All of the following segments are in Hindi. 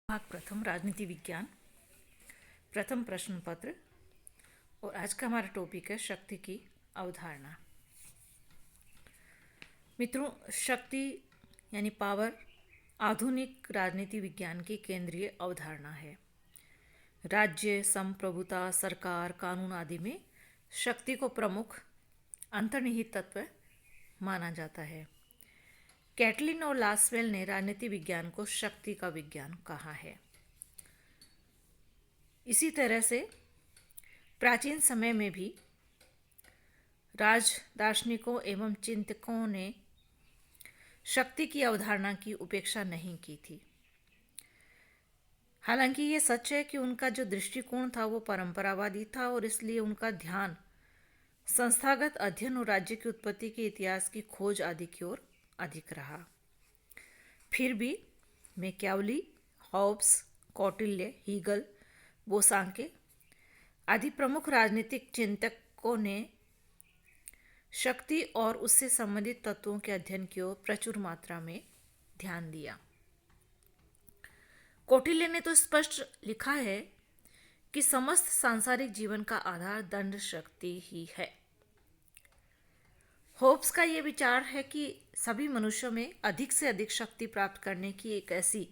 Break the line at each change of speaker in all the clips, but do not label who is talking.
भाग प्रथम राजनीति विज्ञान प्रथम प्रश्न पत्र। और आज का हमारा टॉपिक है शक्ति की अवधारणा। मित्रों, शक्ति यानी पावर आधुनिक राजनीति विज्ञान की केंद्रीय अवधारणा है। राज्य, संप्रभुता, सरकार, कानून आदि में शक्ति को प्रमुख अंतर्निहित तत्व माना जाता है। कैटलिन और लासवेल ने राजनीति विज्ञान को शक्ति का विज्ञान कहा है। इसी तरह से प्राचीन समय में भी राज दार्शनिकों एवं चिंतकों ने शक्ति की अवधारणा की उपेक्षा नहीं की थी। हालांकि ये सच है कि उनका जो दृष्टिकोण था वो परंपरावादी था और इसलिए उनका ध्यान संस्थागत अध्ययन और राज्य की उत्पत्ति के इतिहास की खोज आदि की ओर अधिक रहा। फिर भी मैकियावली, हॉब्स, कौटिल्य, हीगल, बोसांके आदि प्रमुख राजनीतिक चिंतकों ने शक्ति और उससे संबंधित तत्वों के अध्ययन की ओर प्रचुर मात्रा में ध्यान दिया। कौटिल्य ने तो स्पष्ट लिखा है कि समस्त सांसारिक जीवन का आधार दंड शक्ति ही है। होब्स का यह विचार है कि सभी मनुष्यों में अधिक से अधिक शक्ति प्राप्त करने की एक ऐसी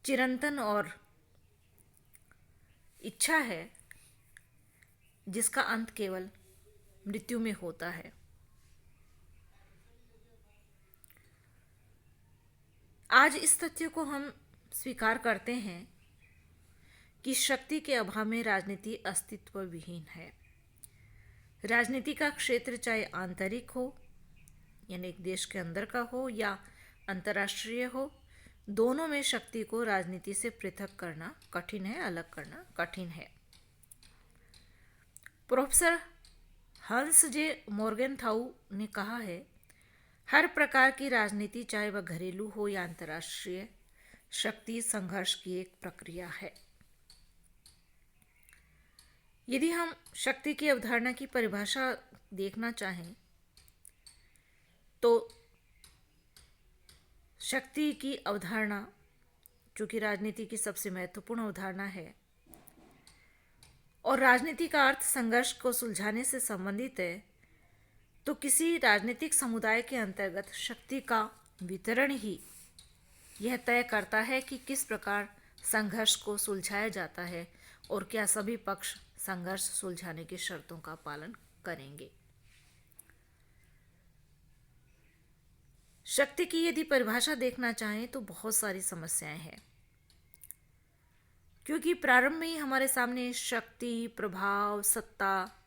चिरंतन और इच्छा है जिसका अंत केवल मृत्यु में होता है। आज इस तथ्य को हम स्वीकार करते हैं कि शक्ति के अभाव में राजनीति अस्तित्व विहीन है। राजनीति का क्षेत्र चाहे आंतरिक हो यानी एक देश के अंदर का हो या अंतर्राष्ट्रीय हो, दोनों में शक्ति को राजनीति से पृथक करना कठिन है, अलग करना कठिन है। प्रोफेसर हंस जे मोर्गेनथाउ ने कहा है, हर प्रकार की राजनीति चाहे वह घरेलू हो या अंतर्राष्ट्रीय, शक्ति संघर्ष की एक प्रक्रिया है। यदि हम शक्ति की अवधारणा की परिभाषा देखना चाहें तो शक्ति की अवधारणा, जो कि राजनीति की सबसे महत्वपूर्ण अवधारणा है और राजनीति का अर्थ संघर्ष को सुलझाने से संबंधित है, तो किसी राजनीतिक समुदाय के अंतर्गत शक्ति का वितरण ही यह तय करता है कि किस प्रकार संघर्ष को सुलझाया जाता है और क्या सभी पक्ष संघर्ष सुलझाने की शर्तों का पालन करेंगे। शक्ति की यदि परिभाषा देखना चाहें तो बहुत सारी समस्याएं हैं, क्योंकि प्रारंभ में ही हमारे सामने शक्ति, प्रभाव, सत्ता,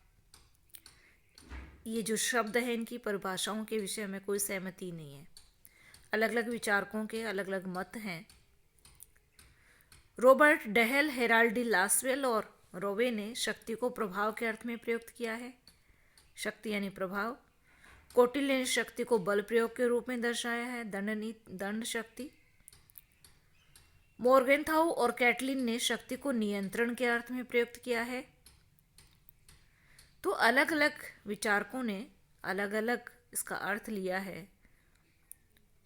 ये जो शब्द हैं इनकी परिभाषाओं के विषय में कोई सहमति नहीं है। अलग अलग विचारकों के अलग अलग मत हैं। रॉबर्ट डेहेल, हेराल्ड डी लासवेल और रोवे ने शक्ति को प्रभाव के अर्थ में प्रयुक्त किया है। शक्ति यानी प्रभाव। कौटिल्य ने शक्ति को बल प्रयोग के रूप में दर्शाया है, दंड शक्ति। मोर्गेनथाउ और कैटलिन ने शक्ति को नियंत्रण के अर्थ में प्रयुक्त किया है। तो अलग अलग विचारकों ने अलग अलग इसका अर्थ लिया है।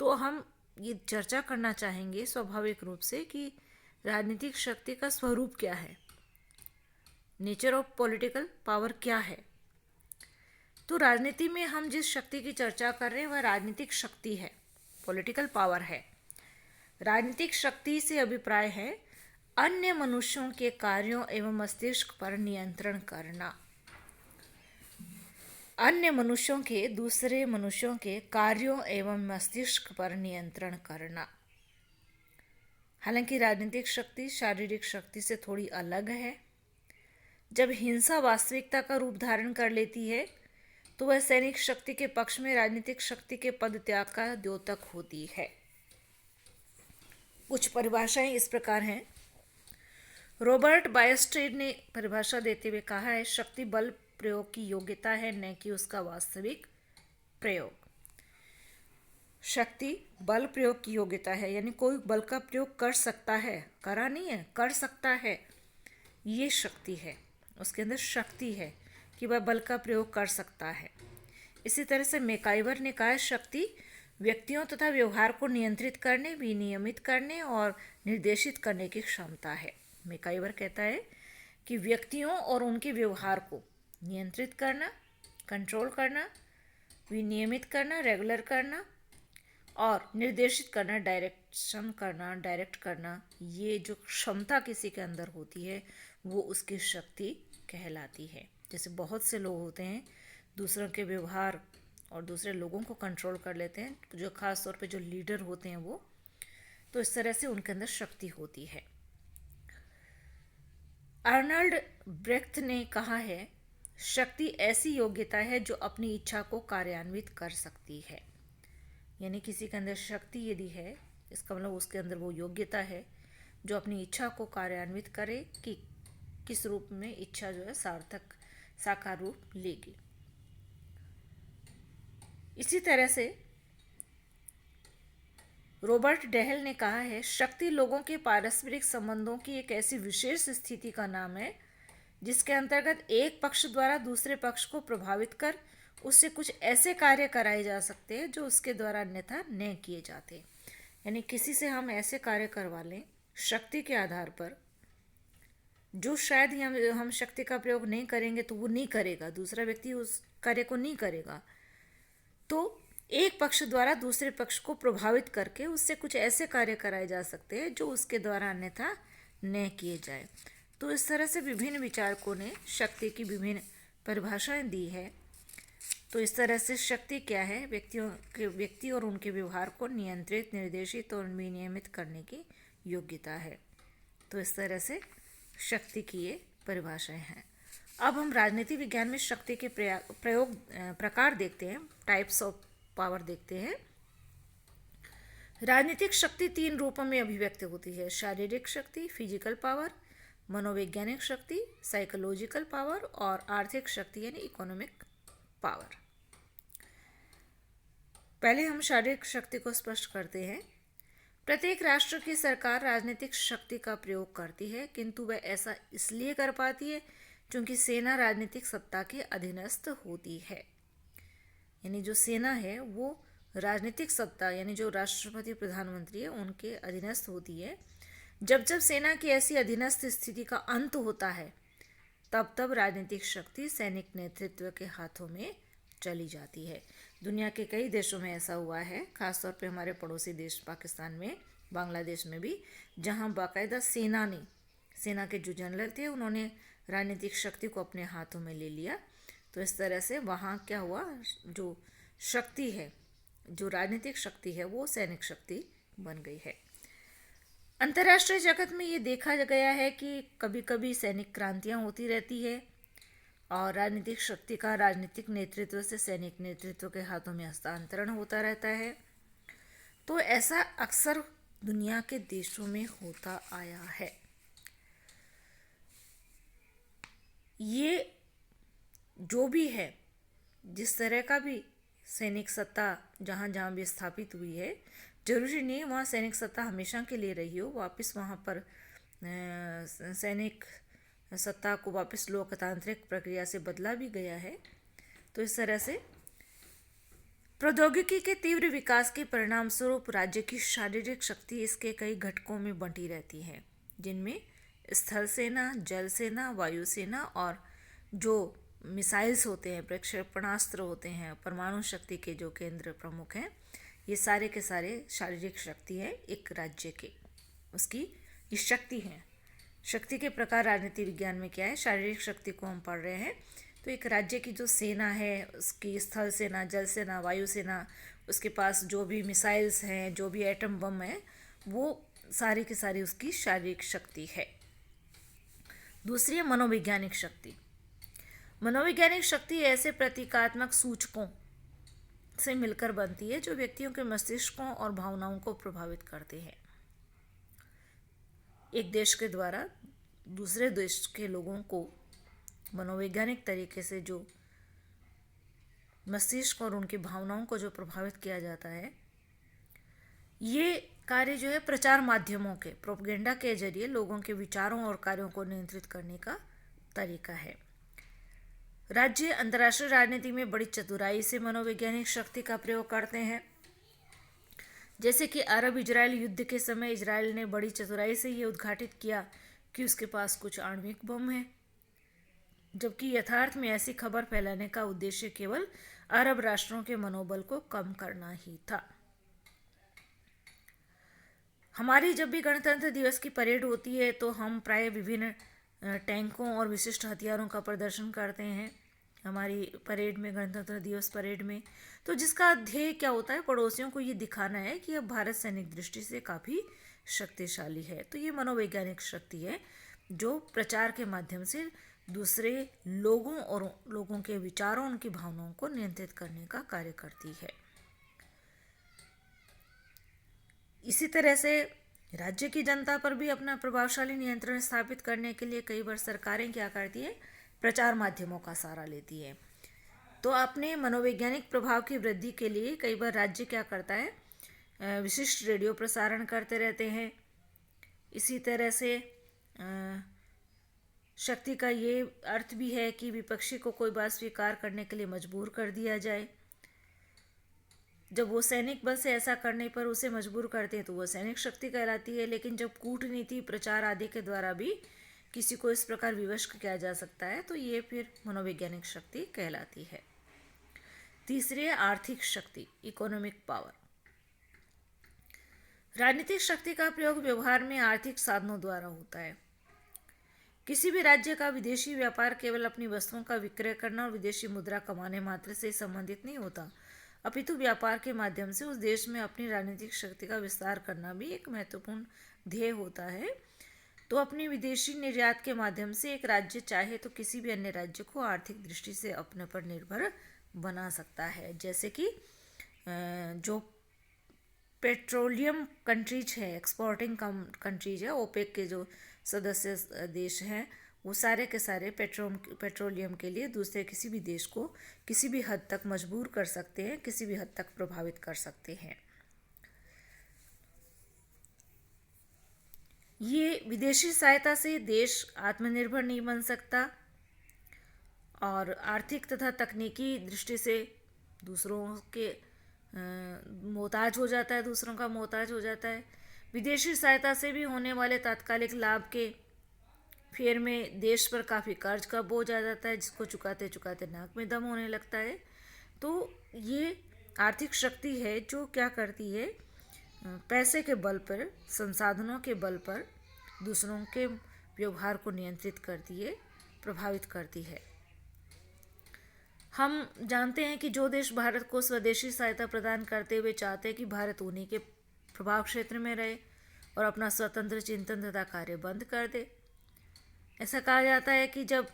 तो हम ये चर्चा करना चाहेंगे स्वाभाविक रूप से कि राजनीतिक शक्ति का स्वरूप क्या है, नेचर ऑफ पॉलिटिकल पावर क्या है। तो राजनीति में हम जिस शक्ति की चर्चा कर रहे हैं वह राजनीतिक शक्ति है, पॉलिटिकल पावर है। राजनीतिक शक्ति से अभिप्राय है अन्य मनुष्यों के कार्यों एवं मस्तिष्क पर नियंत्रण करना, अन्य मनुष्यों के दूसरे मनुष्यों के कार्यों एवं मस्तिष्क पर नियंत्रण करना। हालांकि राजनीतिक शक्ति शारीरिक शक्ति से थोड़ी अलग है। जब हिंसा वास्तविकता का रूप धारण कर लेती है तो वह सैनिक शक्ति के पक्ष में राजनीतिक शक्ति के पद त्याग का द्योतक होती है। कुछ परिभाषाएं इस प्रकार हैं। रॉबर्ट बायस्टेड ने परिभाषा देते हुए कहा है, शक्ति बल प्रयोग की योग्यता है, न कि उसका वास्तविक प्रयोग। शक्ति बल प्रयोग की योग्यता है, यानी कोई बल का प्रयोग कर सकता है, करा नहीं है, कर सकता है, ये शक्ति है। उसके अंदर शक्ति है कि वह बल का प्रयोग कर सकता है। इसी तरह से मैकाइवर ने कहा, शक्ति व्यक्तियों तथा व्यवहार को नियंत्रित करने, विनियमित करने और निर्देशित करने की क्षमता है। मैकाइवर कहता है कि व्यक्तियों और उनके व्यवहार को नियंत्रित करना, कंट्रोल करना, विनियमित करना, रेगुलर करना और निर्देशित करना, डायरेक्ट करना, ये जो क्षमता किसी के अंदर होती है वो उसकी शक्ति कहलाती है। जैसे बहुत से लोग होते हैं दूसरों के व्यवहार और दूसरे लोगों को कंट्रोल कर लेते हैं, जो खास तौर पे जो लीडर होते हैं वो, तो इस तरह से उनके अंदर शक्ति होती है। आर्नल्ड ब्रेख्त ने कहा है, शक्ति ऐसी योग्यता है जो अपनी इच्छा को कार्यान्वित कर सकती है। यानी किसी के अंदर शक्ति यदि है, इसका मतलब उसके अंदर वो योग्यता है जो अपनी इच्छा को कार्यान्वित करे कि किस रूप में इच्छा जो है साकार रूप लेगी। इसी तरह से रॉबर्ट डेहल ने कहा है, शक्ति लोगों के पारस्परिक संबंधों की एक ऐसी विशेष स्थिति का नाम है जिसके अंतर्गत एक पक्ष द्वारा दूसरे पक्ष को प्रभावित कर उससे कुछ ऐसे कार्य कराए जा सकते हैं जो उसके द्वारा अन्यथा न किए जाते। यानी किसी से हम ऐसे कार्य करवा लें शक्ति के आधार पर जो शायद हम शक्ति का प्रयोग नहीं करेंगे तो वो नहीं करेगा, दूसरा व्यक्ति उस कार्य को नहीं करेगा, तो एक पक्ष द्वारा दूसरे पक्ष को प्रभावित करके उससे कुछ ऐसे कार्य कराए जा सकते हैं जो उसके द्वारा अन्यथा न किए जाए। तो इस तरह से विभिन्न विचारकों ने शक्ति की विभिन्न परिभाषाएं दी है। तो इस तरह से शक्ति क्या है? व्यक्ति और उनके व्यवहार को नियंत्रित, निर्देशित और विनियमित करने की योग्यता है। तो इस तरह से शक्ति की ये परिभाषाएं हैं। अब हम राजनीति विज्ञान में शक्ति के प्रकार देखते हैं, टाइप्स ऑफ पावर देखते हैं। राजनीतिक शक्ति 3 रूपों में अभिव्यक्त होती है: शारीरिक शक्ति, फिजिकल पावर, मनोवैज्ञानिक शक्ति, साइकोलॉजिकल पावर, और आर्थिक शक्ति यानी इकोनॉमिक पावर। पहले हम शारीरिक शक्ति को स्पष्ट करते हैं। प्रत्येक राष्ट्र की सरकार राजनीतिक शक्ति का प्रयोग करती है, किंतु वह ऐसा इसलिए कर पाती है क्योंकि सेना राजनीतिक सत्ता के अधीनस्थ होती है। यानी जो सेना है वो राजनीतिक सत्ता यानी जो राष्ट्रपति प्रधानमंत्री है उनके अधीनस्थ होती है। जब जब सेना की ऐसी अधीनस्थ स्थिति का अंत होता है तब तब राजनीतिक शक्ति सैनिक नेतृत्व के हाथों में चली जाती है। दुनिया के कई देशों में ऐसा हुआ है, खासतौर पे हमारे पड़ोसी देश पाकिस्तान में, बांग्लादेश में भी, जहां बाकायदा सेना के जो जनरल थे उन्होंने राजनीतिक शक्ति को अपने हाथों में ले लिया। तो इस तरह से वहाँ क्या हुआ, जो शक्ति है, जो राजनीतिक शक्ति है वो सैनिक शक्ति बन गई है। अंतर्राष्ट्रीय जगत में ये देखा गया है कि कभी कभी सैनिक क्रांतियाँ होती रहती है और राजनीतिक शक्ति का राजनीतिक नेतृत्व से सैनिक नेतृत्व के हाथों में हस्तांतरण होता रहता है। तो ऐसा अक्सर दुनिया के देशों में होता आया है। ये जो भी है, जिस तरह का भी सैनिक सत्ता जहाँ जहाँ भी स्थापित हुई है, जरूरी नहीं वहाँ सैनिक सत्ता हमेशा के लिए रही हो। वापस वहाँ पर सैनिक सत्ता को वापस लोकतांत्रिक प्रक्रिया से बदला भी गया है। तो इस तरह से प्रौद्योगिकी के तीव्र विकास के परिणाम स्वरूप राज्य की शारीरिक शक्ति इसके कई घटकों में बंटी रहती है, जिनमें स्थल सेना, जल सेना, वायु सेना और जो मिसाइल्स होते हैं, प्रक्षेपणास्त्र होते हैं, परमाणु शक्ति के जो केंद्र प्रमुख हैं, ये सारे के सारे शारीरिक शक्ति है एक राज्य के, उसकी ये शक्ति है। शक्ति के प्रकार राजनीति विज्ञान में क्या है, शारीरिक शक्ति को हम पढ़ रहे हैं। तो एक राज्य की जो सेना है, उसकी स्थल सेना, जल सेना, वायु सेना, उसके पास जो भी मिसाइल्स हैं, जो भी एटम बम है, वो सारी की सारी उसकी शारीरिक शक्ति है। दूसरी है मनोवैज्ञानिक शक्ति। मनोवैज्ञानिक शक्ति ऐसे प्रतीकात्मक सूचकों से मिलकर बनती है जो व्यक्तियों के मस्तिष्कों और भावनाओं को प्रभावित करते हैं। एक देश के द्वारा दूसरे देश के लोगों को मनोवैज्ञानिक तरीके से जो मस्तिष्क और उनकी भावनाओं को जो प्रभावित किया जाता है, ये कार्य जो है प्रचार माध्यमों के, प्रोपेगेंडा के जरिए लोगों के विचारों और कार्यों को नियंत्रित करने का तरीका है। राज्य अंतर्राष्ट्रीय राजनीति में बड़ी चतुराई से मनोवैज्ञानिक शक्ति का प्रयोग करते हैं। जैसे कि अरब इजराइल युद्ध के समय इजराइल ने बड़ी चतुराई से ये उद्घाटित किया कि उसके पास कुछ आणविक बम है, जबकि यथार्थ में ऐसी खबर फैलाने का उद्देश्य केवल अरब राष्ट्रों के मनोबल को कम करना ही था। हमारी जब भी गणतंत्र दिवस की परेड होती है तो हम प्राय विभिन्न टैंकों और विशिष्ट हथियारों का प्रदर्शन करते हैं हमारी परेड में, गणतंत्र दिवस परेड में। तो जिसका ध्येय क्या होता है, पड़ोसियों को ये दिखाना है कि अब भारत सैनिक दृष्टि से काफ़ी शक्तिशाली है। तो ये मनोवैज्ञानिक शक्ति है जो प्रचार के माध्यम से दूसरे लोगों और लोगों के विचारों, उनकी भावनाओं को नियंत्रित करने का कार्य करती है। इसी तरह से राज्य की जनता पर भी अपना प्रभावशाली नियंत्रण स्थापित करने के लिए कई बार सरकारें क्या करती है, प्रचार माध्यमों का सहारा लेती है। तो अपने मनोवैज्ञानिक प्रभाव की वृद्धि के लिए कई बार राज्य क्या करता है, विशिष्ट रेडियो प्रसारण करते रहते हैं। इसी तरह से शक्ति का ये अर्थ भी है कि विपक्षी को कोई बात स्वीकार करने के लिए मजबूर कर दिया जाए। जब वो सैनिक बल से ऐसा करने पर उसे मजबूर करते हैं तो वो सैनिक शक्ति कहलाती है। लेकिन जब कूटनीति, प्रचार आदि के द्वारा भी किसी को इस प्रकार विवश किया जा सकता है तो ये फिर मनोवैज्ञानिक शक्ति कहलाती है। तीसरी है आर्थिक शक्ति, इकोनॉमिक पावर। राजनीतिक शक्ति का प्रयोग व्यवहार में आर्थिक साधनों द्वारा होता है। किसी भी राज्य का विदेशी व्यापार केवल अपनी वस्तुओं का विक्रय करना और विदेशी मुद्रा कमाने मात्र से संबंधित नहीं होता, अपितु व्यापार के माध्यम से उस देश में अपनी राजनीतिक शक्ति का विस्तार करना भी एक महत्वपूर्ण ध्येय होता है। तो अपनी विदेशी निर्यात के माध्यम से एक राज्य चाहे तो किसी भी अन्य राज्य को आर्थिक दृष्टि से अपने पर निर्भर बना सकता है। जैसे कि जो पेट्रोलियम कंट्रीज है, एक्सपोर्टिंग कंट्रीज है, ओपेक के जो सदस्य देश हैं, वो सारे के सारे पेट्रोलियम के लिए दूसरे किसी भी देश को किसी भी हद तक मजबूर कर सकते हैं, किसी भी हद तक प्रभावित कर सकते हैं। ये विदेशी सहायता से देश आत्मनिर्भर नहीं बन सकता और आर्थिक तथा तकनीकी दृष्टि से दूसरों के मोहताज हो जाता है, दूसरों का मोहताज हो जाता है। विदेशी सहायता से भी होने वाले तात्कालिक लाभ के फेर में देश पर काफ़ी कर्ज का बोझ आ जाता है, जिसको चुकाते चुकाते नाक में दम होने लगता है। तो ये आर्थिक शक्ति है जो क्या करती है, पैसे के बल पर, संसाधनों के बल पर दूसरों के व्यवहार को नियंत्रित करती है, प्रभावित करती है। हम जानते हैं कि जो देश भारत को स्वदेशी सहायता प्रदान करते हुए चाहते हैं कि भारत उन्हीं के प्रभाव क्षेत्र में रहे और अपना स्वतंत्र चिंतन तथा कार्य बंद कर दे। ऐसा कहा जाता है कि जब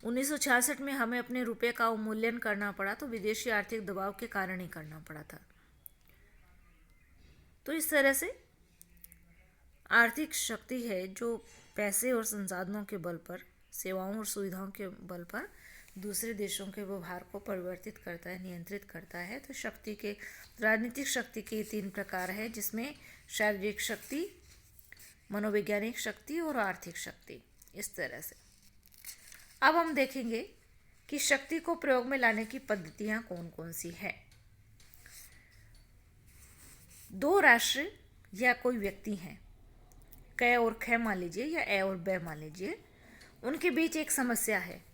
1966 में हमें अपने रुपये का अवमूल्यन करना पड़ा तो विदेशी आर्थिक दबाव के कारण ही करना पड़ा था। तो इस तरह से आर्थिक शक्ति है जो पैसे और संसाधनों के बल पर, सेवाओं और सुविधाओं के बल पर दूसरे देशों के व्यवहार को परिवर्तित करता है, नियंत्रित करता है। तो शक्ति के, राजनीतिक शक्ति के 3 प्रकार है, जिसमें शारीरिक शक्ति, मनोवैज्ञानिक शक्ति और आर्थिक शक्ति। इस तरह से अब हम देखेंगे कि शक्ति को प्रयोग में लाने की पद्धतियां कौन कौन सी हैं। 2 राष्ट्र या कोई व्यक्ति हैं, क और ख मान लीजिए या ए और ब मान लीजिए, उनके बीच एक समस्या है।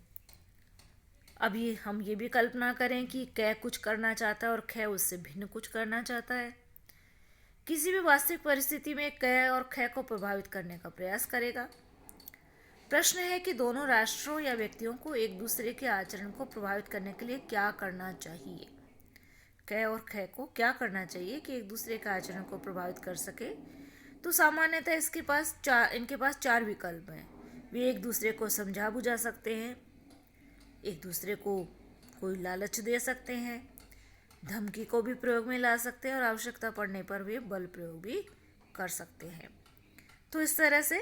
अभी हम ये भी कल्पना करें कि क कुछ करना चाहता है और ख उससे भिन्न कुछ करना चाहता है। किसी भी वास्तविक परिस्थिति में क और ख को प्रभावित करने का प्रयास करेगा। प्रश्न है कि दोनों राष्ट्रों या व्यक्तियों को एक दूसरे के आचरण को प्रभावित करने के लिए क्या करना चाहिए। क और ख को क्या करना चाहिए कि एक दूसरे के आचरण को प्रभावित कर सके। तो सामान्यतः इनके पास 4 विकल्प हैं। वे एक दूसरे को समझा बुझा सकते हैं, एक दूसरे को कोई लालच दे सकते हैं, धमकी को भी प्रयोग में ला सकते हैं और आवश्यकता पड़ने पर वे बल प्रयोग भी कर सकते हैं। तो इस तरह से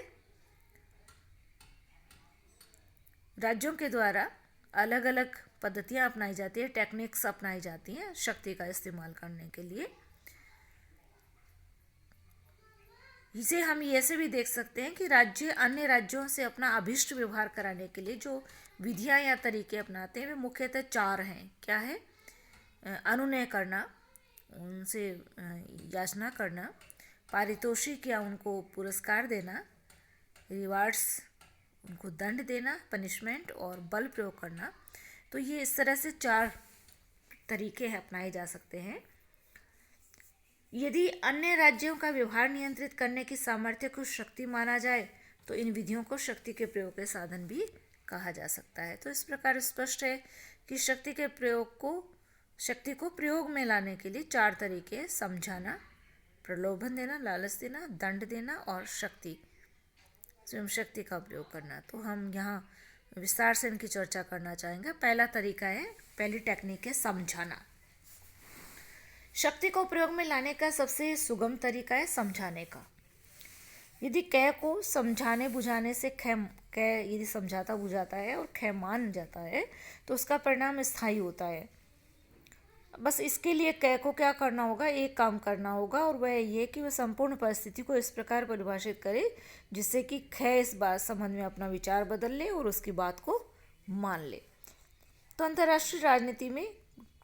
राज्यों के द्वारा अलग अलग पद्धतियां अपनाई जाती है, टेक्निक्स अपनाई जाती हैं शक्ति का इस्तेमाल करने के लिए। इसे हम ऐसे भी देख सकते हैं कि राज्य अन्य राज्यों से अपना अभिष्ट व्यवहार कराने के लिए जो विधियां या तरीके अपनाते हैं वे मुख्यतः 4 हैं। क्या है? अनुनय करना, उनसे याचना करना, पारितोषिक या उनको पुरस्कार देना, रिवार्ड्स उनको दंड देना, पनिशमेंट, और बल प्रयोग करना। तो ये इस तरह से 4 तरीके हैं अपनाए जा सकते हैं। यदि अन्य राज्यों का व्यवहार नियंत्रित करने की सामर्थ्य को शक्ति माना जाए तो इन विधियों को शक्ति के प्रयोग के साधन भी कहा जा सकता है। तो इस प्रकार स्पष्ट है कि शक्ति को प्रयोग में लाने के लिए 4 तरीके हैं: समझाना, प्रलोभन देना, लालच देना, दंड देना और स्वयं शक्ति का प्रयोग करना। तो हम यहाँ विस्तार से इनकी चर्चा करना चाहेंगे। पहली टेक्निक है समझाना। शक्ति को प्रयोग में लाने का सबसे सुगम तरीका है समझाने का। यदि कै को समझाने बुझाने से कै यदि समझाता बुझाता है और कै मान जाता है तो उसका परिणाम स्थायी होता है। बस इसके लिए कै को क्या करना होगा, एक काम करना होगा, और वह ये कि वह संपूर्ण परिस्थिति को इस प्रकार परिभाषित करे जिससे कि कै इस बात संबंध में अपना विचार बदल ले और उसकी बात को मान ले। तो अंतर्राष्ट्रीय राजनीति में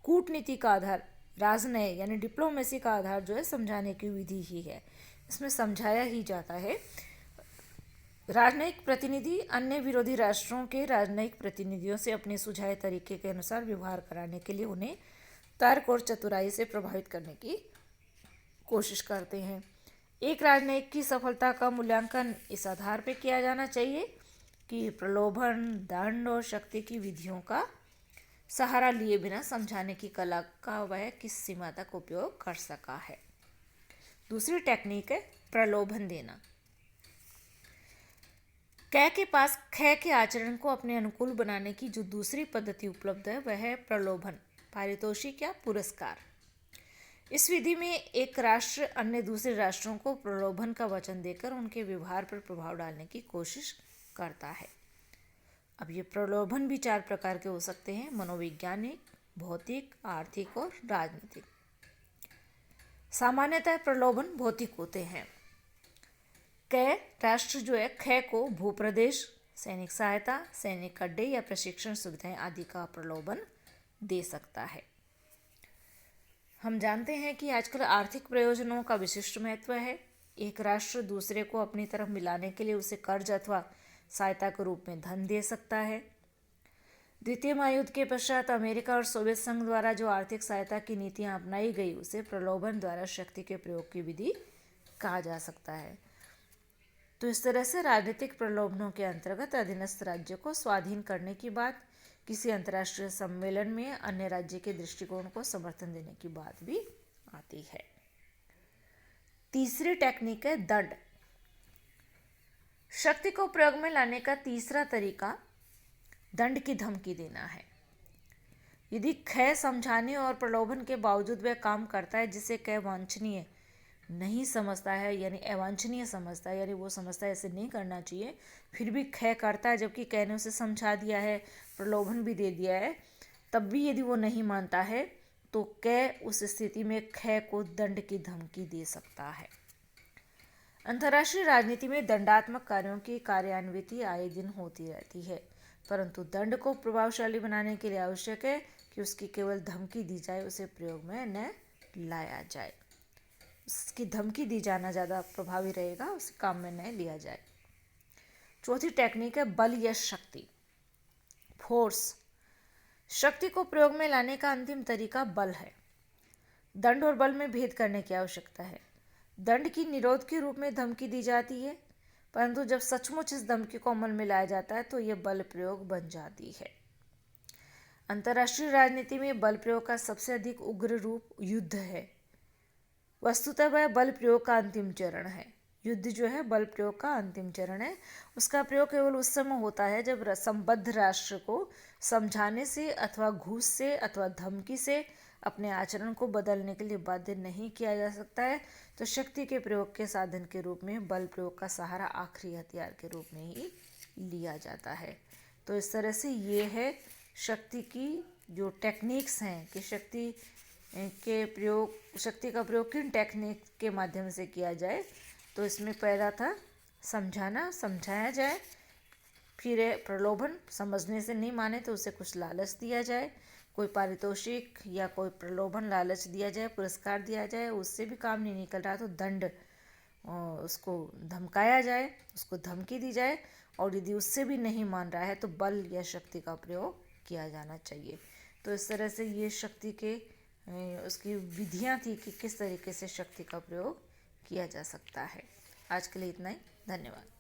कूटनीति का आधार, राजनय यानी डिप्लोमेसी का आधार जो है समझाने की विधि ही है। इसमें समझाया ही जाता है। राजनयिक प्रतिनिधि अन्य विरोधी राष्ट्रों के राजनयिक प्रतिनिधियों से अपने सुझाए तरीके के अनुसार व्यवहार कराने के लिए उन्हें तर्क और चतुराई से प्रभावित करने की कोशिश करते हैं। एक राजनयिक की सफलता का मूल्यांकन इस आधार पर किया जाना चाहिए कि प्रलोभन, दंड और शक्ति की विधियों का सहारा लिए बिना समझाने की कला का वह किस सीमा तक उपयोग कर सका है। दूसरी टेक्निक है प्रलोभन देना। कै के पास खे के आचरण को अपने अनुकूल बनाने की जो दूसरी पद्धति उपलब्ध है वह है प्रलोभन, पारितोषिक या पुरस्कार। इस विधि में एक राष्ट्र अन्य दूसरे राष्ट्रों को प्रलोभन का वचन देकर उनके व्यवहार पर प्रभाव डालने की कोशिश करता है। अब ये प्रलोभन भी 4 प्रकार के हो सकते हैं: मनोवैज्ञानिक, भौतिक, आर्थिक और राजनीतिक। सामान्यतः प्रलोभन भौतिक होते हैं। कै राष्ट्र जो है खे को भूप्रदेश, सैनिक सहायता, सैनिक अड्डे या प्रशिक्षण सुविधाएं आदि का प्रलोभन दे सकता है। हम जानते हैं कि आजकल आर्थिक प्रयोजनों का विशिष्ट महत्व है। एक राष्ट्र दूसरे को अपनी तरफ मिलाने के लिए उसे कर्ज अथवा सहायता के रूप में धन दे सकता है। द्वितीय महायुद्ध के पश्चात अमेरिका और सोवियत संघ द्वारा जो आर्थिक सहायता की नीतियां अपनाई गई उसे प्रलोभन द्वारा शक्ति के प्रयोग की विधि कहा जा सकता है। तो इस तरह से राजनीतिक प्रलोभनों के अंतर्गत अधीनस्थ राज्य को स्वाधीन करने की बात, किसी अंतर्राष्ट्रीय सम्मेलन में अन्य राज्य के दृष्टिकोण को समर्थन देने की बात भी आती है। तीसरी टेक्निक है दंड। शक्ति को प्रयोग में लाने का तीसरा तरीका दंड की धमकी देना है। यदि कै समझाने और प्रलोभन के बावजूद वह काम करता है जिसे कै वांछनीय नहीं समझता है, यानी अवांछनीय समझता है, यानी वो समझता है ऐसे नहीं करना चाहिए, फिर भी कै करता है जबकि कै ने उसे समझा दिया है, प्रलोभन भी दे दिया है, तब भी यदि वो नहीं मानता है तो कै उस स्थिति में कै को दंड की धमकी दे सकता है। अंतर्राष्ट्रीय राजनीति में दंडात्मक कार्यों की कार्यान्विति आए दिन होती रहती है, परंतु दंड को प्रभावशाली बनाने के लिए आवश्यक है कि उसकी केवल धमकी दी जाए, उसे प्रयोग में न लाया जाए। उसकी धमकी दी जाना ज़्यादा प्रभावी रहेगा, उसे काम में न लिया जाए। चौथी टेक्निक है बल या शक्ति, फोर्स। शक्ति को प्रयोग में लाने का अंतिम तरीका बल है। दंड और बल में भेद करने की आवश्यकता है। दंड की निरोध के रूप में धमकी दी जाती है, परंतु जब सचमुच इस धमकी को अमल में लाया जाता है तो यह बल प्रयोग बन जाती है। अंतर्राष्ट्रीय राजनीति में बल प्रयोग का सबसे अधिक उग्र रूप युद्ध है। वस्तुतः वह बल प्रयोग का अंतिम चरण है। युद्ध जो है बल प्रयोग का अंतिम चरण है। उसका प्रयोग केवल उस समय होता है जब संबद्ध राष्ट्र को समझाने से अथवा घूस से अथवा धमकी से अपने आचरण को बदलने के लिए बाध्य नहीं किया जा सकता है, तो शक्ति के प्रयोग के साधन के रूप में बल प्रयोग का सहारा आखिरी हथियार के रूप में ही लिया जाता है। तो इस तरह से ये है शक्ति की जो टेक्निक्स हैं कि शक्ति का प्रयोग किन टेक्निक के माध्यम से किया जाए। तो इसमें पहला था समझाना, समझाया जाए, फिर है प्रलोभन, समझने से नहीं माने तो उसे कुछ लालच दिया जाए, कोई पारितोषिक या कोई प्रलोभन लालच दिया जाए, पुरस्कार दिया जाए, उससे भी काम नहीं निकल रहा तो दंड, उसको धमकाया जाए, उसको धमकी दी जाए, और यदि उससे भी नहीं मान रहा है तो बल या शक्ति का प्रयोग किया जाना चाहिए। तो इस तरह से ये शक्ति के उसकी विधियां थी कि किस तरीके से शक्ति का प्रयोग किया जा सकता है। आज के लिए इतना ही। धन्यवाद।